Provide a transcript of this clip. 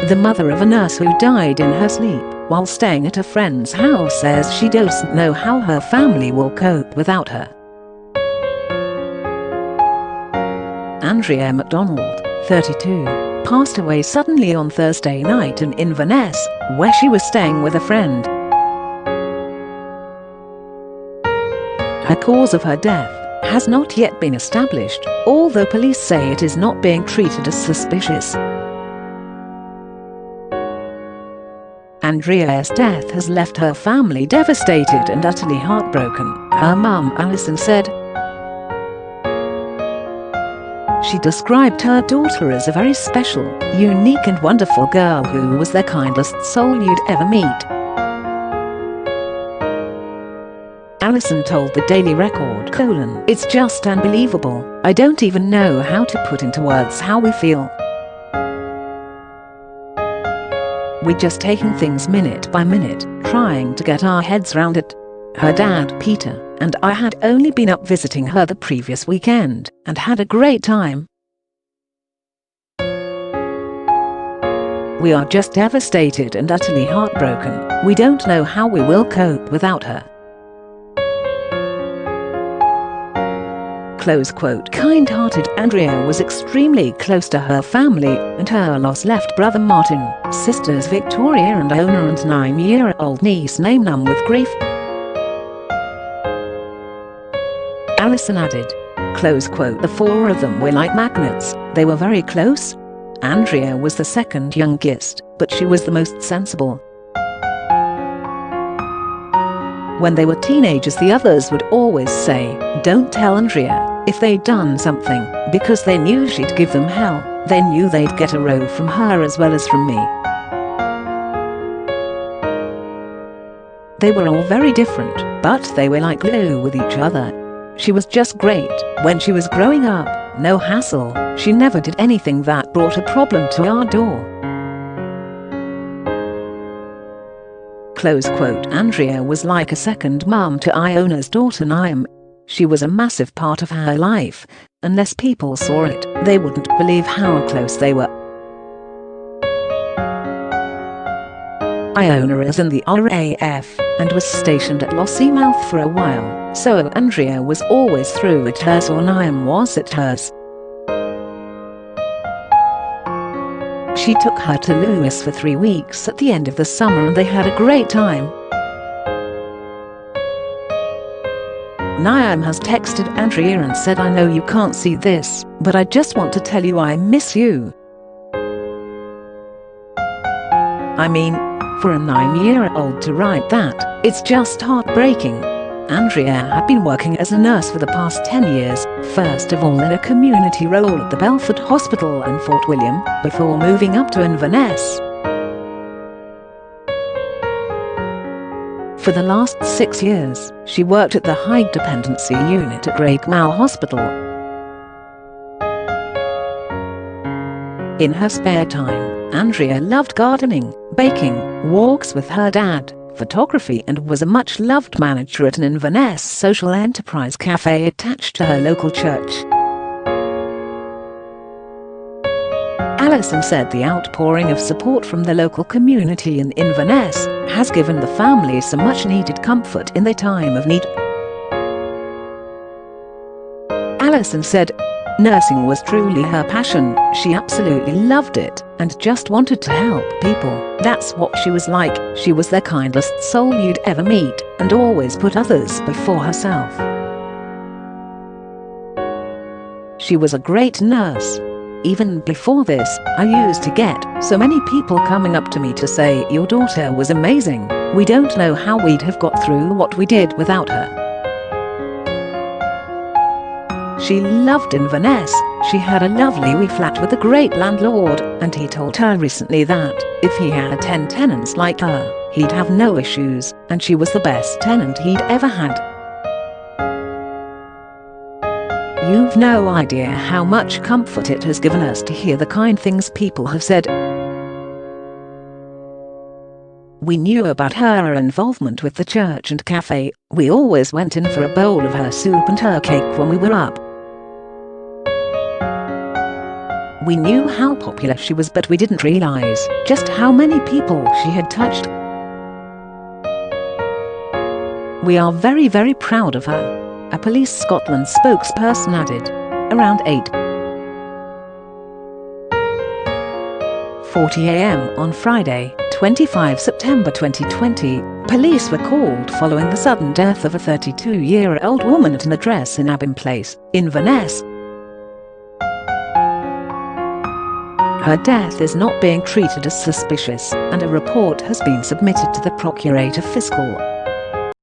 The mother of a nurse who died in her sleep while staying at a friend's house says she doesn't know how her family will cope without her. Andrea MacDonald, 32, passed away suddenly on Thursday night in Inverness, where she was staying with a friend. The cause of her death has not yet been established, although police say it is not being treated as suspicious. Andrea's death has left her family devastated and utterly heartbroken, her mum Allison said. She described her daughter as a very special, unique and wonderful girl who was the kindest soul you'd ever meet. Allison told the Daily Record: "It's just unbelievable. I don't even know how to put into words how we feel. We're just taking things minute by minute, trying to get our heads round it. Her dad, Peter, and I had only been up visiting her the previous weekend, and had a great time. We are just devastated and utterly heartbroken. We don't know how we will cope without her." Close quote. Kind-hearted Andrea was extremely close to her family, and her loss left brother Martin, sisters Victoria and Iona and 9-year-old niece Naimh numb with grief. Allison added, close quote, "The four of them were like magnets. They were very close. Andrea was the second youngest, but she was the most sensible. When they were teenagers, the others would always say, 'Don't tell Andrea,' if they'd done something, because they knew she'd give them hell. They knew they'd get a row from her as well as from me. They were all very different, but they were like glue with each other. She was just great when she was growing up, no hassle, she never did anything that brought a problem to our door." Close quote. Andrea was like a second mum to Iona's daughter Niamh. She was a massive part of her life. Unless people saw it, they wouldn't believe how close they were. Iona is in the RAF and was stationed at Lossiemouth for a while, so Andrea was always through at hers or Niamh was at hers. She took her to Lewis for 3 weeks at the end of the summer and they had a great time. Niamh has texted Andrea and said, "I know you can't see this, but I just want to tell you I miss you." I mean, for a 9-year-old to write that, it's just heartbreaking. Andrea had been working as a nurse for the past 10 years, first of all in a community role at the Belford Hospital in Fort William, before moving up to Inverness. For the last 6 years, she worked at the High Dependency Unit at Raigmore Hospital. In her spare time, Andrea loved gardening, baking, walks with her dad, photography, and was a much-loved manager at an Inverness social enterprise cafe attached to her local church. Allison said the outpouring of support from the local community in Inverness has given the family some much-needed comfort in their time of need. Allison said, "Nursing was truly her passion, she absolutely loved it, and just wanted to help people. That's what she was like, she was the kindest soul you'd ever meet, and always put others before herself. She was a great nurse. Even before this, I used to get so many people coming up to me to say, 'Your daughter was amazing. We don't know how we'd have got through what we did without her.' She loved Inverness. She had a lovely wee flat with a great landlord, and he told her recently that, if he had 10 tenants like her, he'd have no issues, and she was the best tenant he'd ever had. You've no idea how much comfort it has given us to hear the kind things people have said. We knew about her involvement with the church and cafe. We always went in for a bowl of her soup and her cake when we were up. We knew how popular she was, but we didn't realise just how many people she had touched. We are very, very proud of her," a Police Scotland spokesperson added. Around 8:40 a.m. on Friday, 25 September 2020, police were called following the sudden death of a 32-year-old woman at an address in Abin Place, Inverness. Her death is not being treated as suspicious, and a report has been submitted to the Procurator Fiscal.